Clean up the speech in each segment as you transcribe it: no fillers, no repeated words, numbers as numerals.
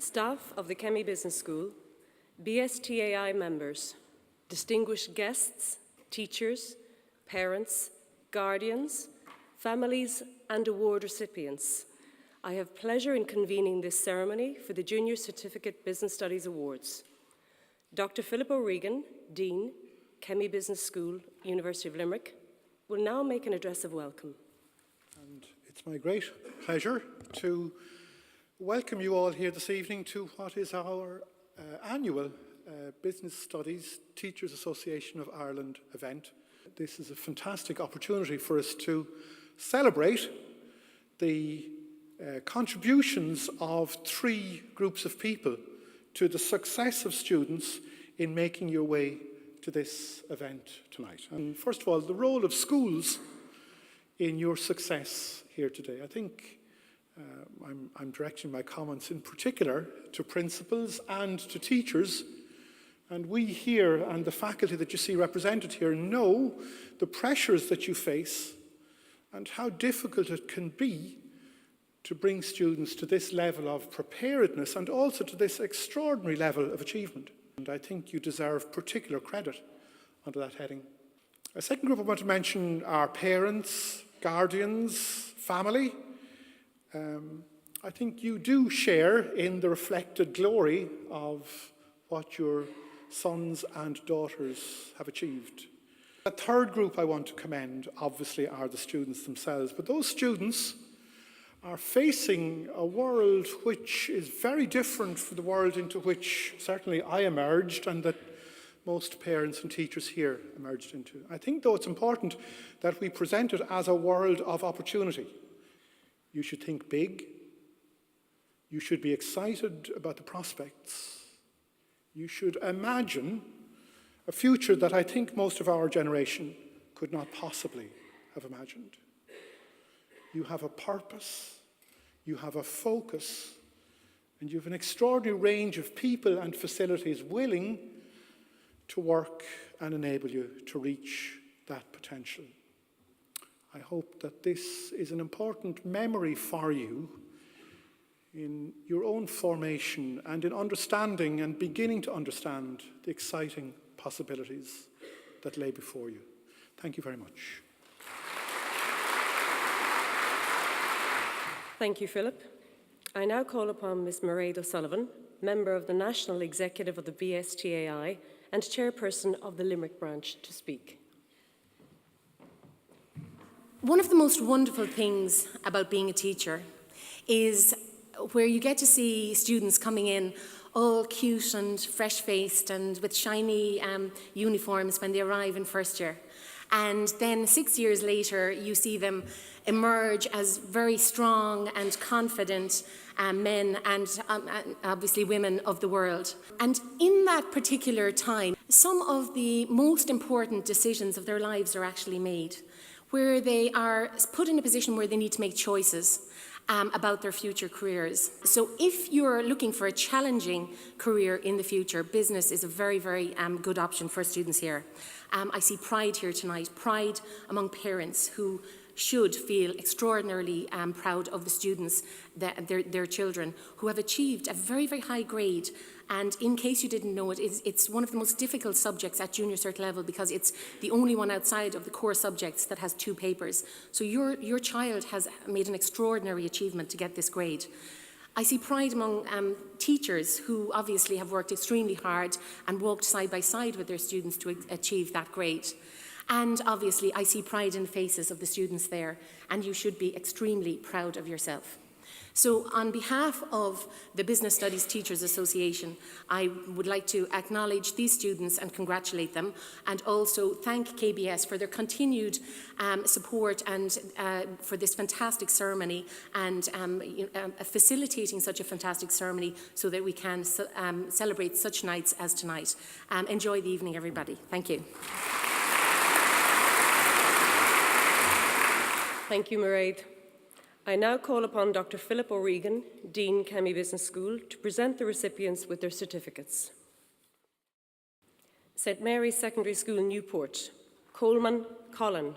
staff of the Chemie Business School, BSTAI members, distinguished guests, teachers, parents, guardians, families and award recipients, I have pleasure in convening this ceremony for the Junior Certificate Business Studies Awards. Dr. Philip O'Regan, Dean, Chemie Business School, University of Limerick, will now make an address of welcome. And it's my great pleasure to welcome you all here this evening to what is our annual Business Studies Teachers Association of Ireland event. This is a fantastic opportunity for us to celebrate the contributions of three groups of people to the success of students in making your way to this event tonight. And first of all, the role of schools in your success here today. I think I'm directing my comments in particular to principals and to teachers. And we here and the faculty that you see represented here know the pressures that you face and how difficult it can be to bring students to this level of preparedness and also to this extraordinary level of achievement. And I think you deserve particular credit under that heading. A second group I want to mention are parents, guardians, family. I think you do share in the reflected glory of what your sons and daughters have achieved. A third group I want to commend, obviously, are the students themselves. But those students are facing a world which is very different from the world into which certainly I emerged and that most parents and teachers here emerged into. I think, though, it's important that we present it as a world of opportunity. You should think big. You should be excited about the prospects. You should imagine a future that I think most of our generation could not possibly have imagined. You have a purpose, you have a focus, and you have an extraordinary range of people and facilities willing to work and enable you to reach that potential. I hope that this is an important memory for you in your own formation and in understanding and beginning to understand the exciting possibilities that lay before you. Thank you very much. Thank you, Philip. I now call upon Ms. Mairead O'Sullivan, member of the National Executive of the BSTAI and chairperson of the Limerick branch, to speak. One of the most wonderful things about being a teacher is where you get to see students coming in all cute and fresh-faced and with shiny uniforms when they arrive in first year. And then 6 years later, you see them emerge as very strong and confident men and obviously women of the world. And in that particular time, some of the most important decisions of their lives are actually made, where they are put in a position where they need to make choices about their future careers. So if you're looking for a challenging career in the future, business is a very, very good option for students here. I see pride here tonight, pride among parents who should feel extraordinarily proud of the students, their children, who have achieved a very, very high grade. And in case you didn't know it, it's one of the most difficult subjects at junior cert level because it's the only one outside of the core subjects that has 2 papers. So your child has made an extraordinary achievement to get this grade. I see pride among teachers who obviously have worked extremely hard and walked side by side with their students to achieve that grade. And obviously I see pride in the faces of the students there, and you should be extremely proud of yourself. So on behalf of the Business Studies Teachers Association, I would like to acknowledge these students and congratulate them, and also thank KBS for their continued support and for this fantastic ceremony and facilitating such a fantastic ceremony so that we can celebrate such nights as tonight. Enjoy the evening, everybody. Thank you. Thank you, Mairead. I now call upon Dr. Philip O'Regan, Dean, Chemie Business School, to present the recipients with their certificates. St. Mary's Secondary School, Newport, Coleman Colin.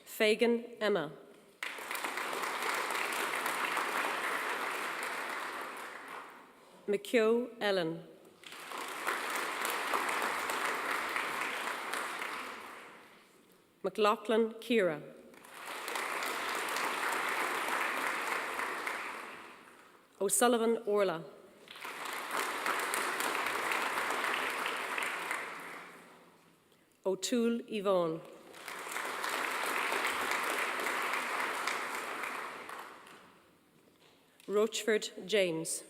Fagan Emma. McKeough Ellen. McLaughlin Kira. O'Sullivan Orla. O'Toole Yvonne. Rochford James.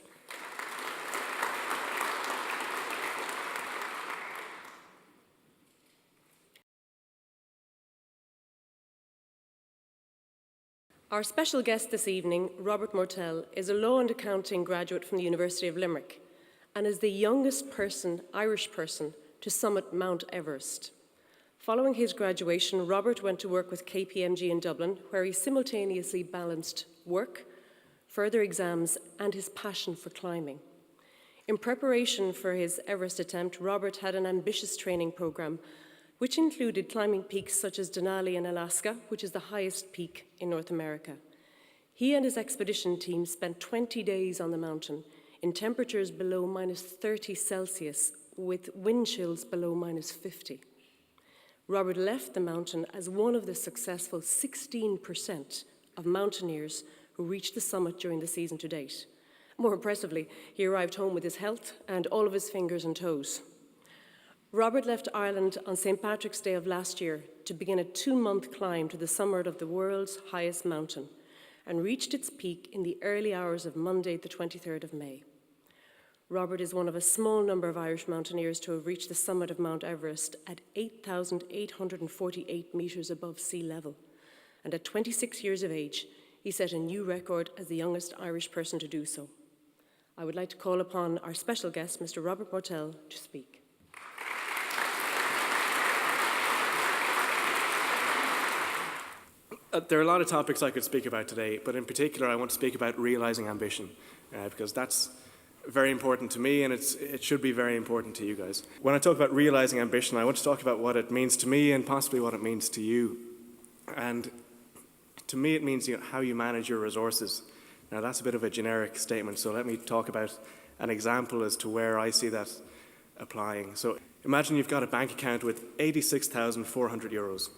Our special guest this evening, Robert Mortell, is a law and accounting graduate from the University of Limerick and is the youngest Irish person, to summit Mount Everest. Following his graduation, Robert went to work with KPMG in Dublin, where he simultaneously balanced work, further exams, and his passion for climbing. In preparation for his Everest attempt, Robert had an ambitious training program, which included climbing peaks such as Denali in Alaska, which is the highest peak in North America. He and his expedition team spent 20 days on the mountain in temperatures below -30 Celsius, with wind chills below -50. Robert left the mountain as one of the successful 16% of mountaineers who reached the summit during the season to date. More impressively, he arrived home with his health and all of his fingers and toes. Robert left Ireland on St. Patrick's Day of last year to begin a 2-month climb to the summit of the world's highest mountain and reached its peak in the early hours of Monday, the 23rd of May. Robert is one of a small number of Irish mountaineers to have reached the summit of Mount Everest at 8,848 metres above sea level. And at 26 years of age, he set a new record as the youngest Irish person to do so. I would like to call upon our special guest, Mr. Robert Mortell, to speak. There are a lot of topics I could speak about today, but in particular I want to speak about realising ambition, because that's very important to me and it should be very important to you guys. When I talk about realising ambition, I want to talk about what it means to me and possibly what it means to you. And to me it means how you manage your resources. Now that's a bit of a generic statement, so let me talk about an example as to where I see that applying. So imagine you've got a bank account with 86,400 euros.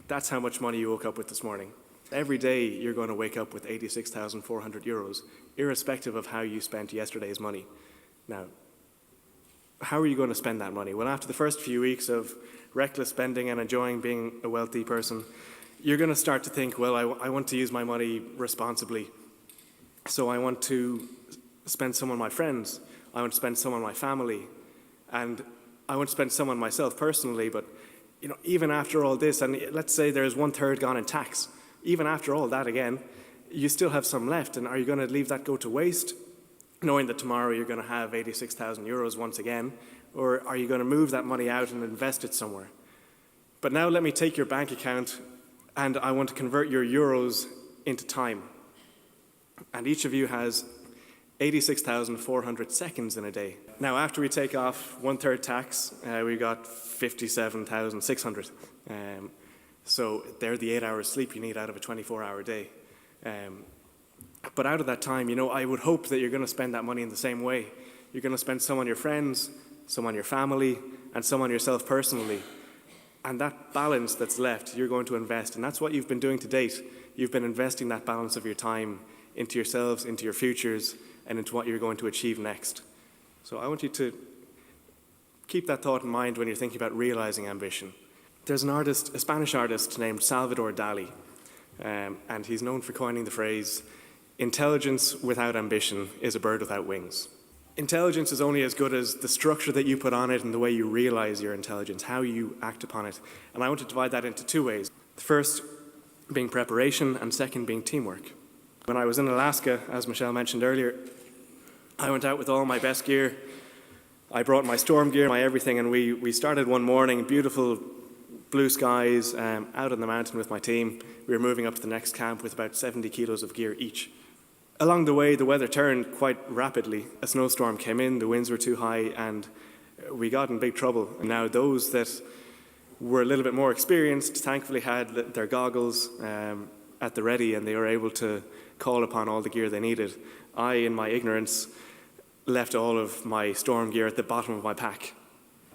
That's how much money you woke up with this morning. Every day you're going to wake up with 86,400 euros, irrespective of how you spent yesterday's money. Now, how are you going to spend that money? Well, after the first few weeks of reckless spending and enjoying being a wealthy person, you're going to start to think, well, I want to use my money responsibly. So I want to spend some on my friends, I want to spend some on my family, and I want to spend some on myself personally, but even after all this, and let's say there's 1/3 gone in tax, even after all that again, you still have some left, and are you going to leave that go to waste, knowing that tomorrow you're going to have 86,000 euros once again, or are you going to move that money out and invest it somewhere? But now let me take your bank account, and I want to convert your euros into time. And each of you has 86,400 seconds in a day. Now, after we take off 1/3 tax, we got 57,600. So they're the 8 hours sleep you need out of a 24-hour day. But out of that time, I would hope that you're going to spend that money in the same way. You're going to spend some on your friends, some on your family, and some on yourself personally. And that balance that's left, you're going to invest. And that's what you've been doing to date. You've been investing that balance of your time into yourselves, into your futures, and into what you're going to achieve next. So I want you to keep that thought in mind when you're thinking about realizing ambition. There's an artist, a Spanish artist named Salvador Dali, and he's known for coining the phrase, "Intelligence without ambition is a bird without wings." Intelligence is only as good as the structure that you put on it and the way you realize your intelligence, how you act upon it. And I want to divide that into 2 ways. The first being preparation, and second being teamwork. When I was in Alaska, as Michelle mentioned earlier, I went out with all my best gear. I brought my storm gear, my everything, and we started one morning, beautiful blue skies, out on the mountain with my team. We were moving up to the next camp with about 70 kilos of gear each. Along the way, the weather turned quite rapidly. A snowstorm came in, the winds were too high, and we got in big trouble. Now, those that were a little bit more experienced, thankfully had their goggles at the ready, and they were able to call upon all the gear they needed. I, in my ignorance, left all of my storm gear at the bottom of my pack.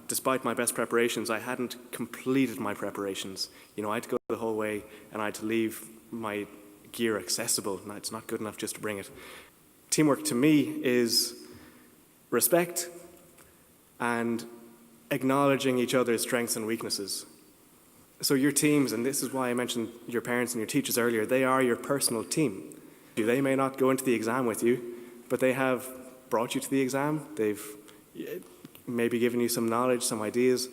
Despite my best preparations, I hadn't completed my preparations. I had to go the whole way, and I had to leave my gear accessible. Now, it's not good enough just to bring it. Teamwork to me is respect and acknowledging each other's strengths and weaknesses. So your teams, and this is why I mentioned your parents and your teachers earlier, they are your personal team. They may not go into the exam with you, but they have brought you to the exam. They've maybe given you some knowledge, some ideas.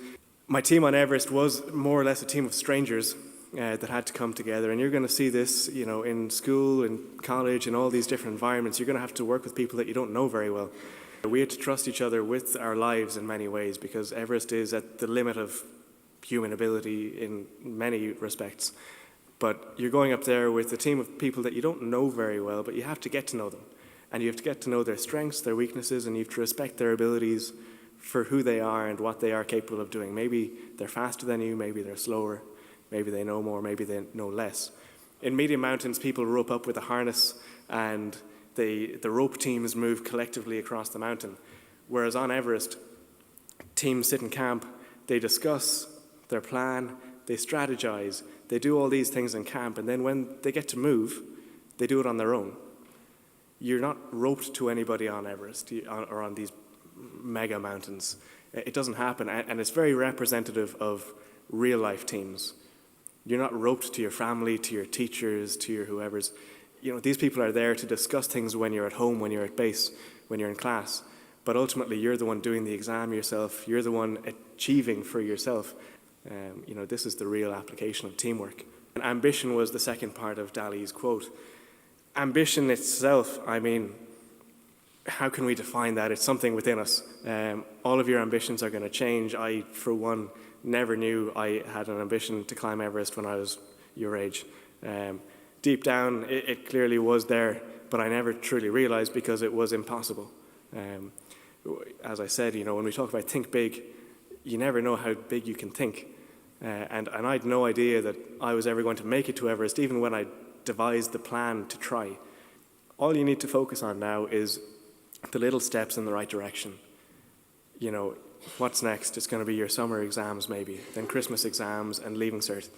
My team on Everest was more or less a team of strangers that had to come together, and you're going to see this, in school, in college, in all these different environments. You're going to have to work with people that you don't know very well. We had to trust each other with our lives in many ways, because Everest is at the limit of human ability in many respects. But you're going up there with a team of people that you don't know very well, but you have to get to know them. And you have to get to know their strengths, their weaknesses, and you have to respect their abilities for who they are and what they are capable of doing. Maybe they're faster than you, maybe they're slower, maybe they know more, maybe they know less. In medium mountains, people rope up with a harness, and the rope teams move collectively across the mountain. Whereas on Everest, teams sit in camp, they discuss their plan, they strategize, they do all these things in camp, and then when they get to move, they do it on their own. You're not roped to anybody on Everest or on these mega mountains. It doesn't happen, and it's very representative of real life teams. You're not roped to your family, to your teachers, to your whoever's. These people are there to discuss things when you're at home, when you're at base, when you're in class. But ultimately, you're the one doing the exam yourself. You're the one achieving for yourself. This is the real application of teamwork. And ambition was the second part of Dali's quote. Ambition itself, how can we define that? It's something within us. All of your ambitions are going to change. I, for one, never knew I had an ambition to climb Everest when I was your age. Deep down, it clearly was there, but I never truly realized because it was impossible. As I said, when we talk about think big, you never know how big you can think. And I had no idea that I was ever going to make it to Everest, even when I devised the plan to try. All you need to focus on now is the little steps in the right direction. What's next? It's going to be your summer exams maybe, then Christmas exams and leaving cert.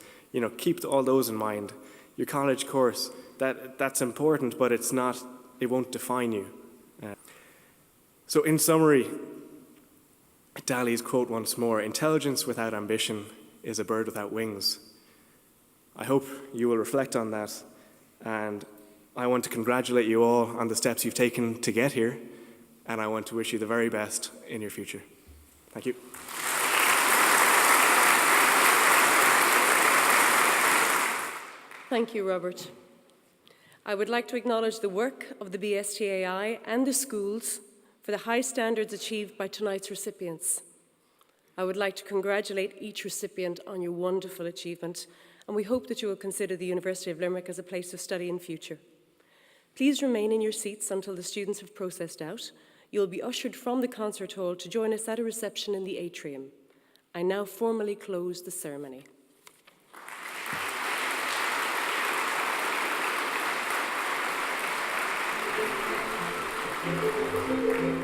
Keep all those in mind. Your college course, that's important, but it won't define you. So in summary, Dali's quote once more, intelligence without ambition is a bird without wings. I hope you will reflect on that, and I want to congratulate you all on the steps you've taken to get here, and I want to wish you the very best in your future. Thank you. Thank you, Robert. I would like to acknowledge the work of the BSTAI and the schools for the high standards achieved by tonight's recipients. I would like to congratulate each recipient on your wonderful achievement, and we hope that you will consider the University of Limerick as a place of study in future. Please remain in your seats until the students have processed out. You will be ushered from the concert hall to join us at a reception in the atrium. I now formally close the ceremony. Thank you.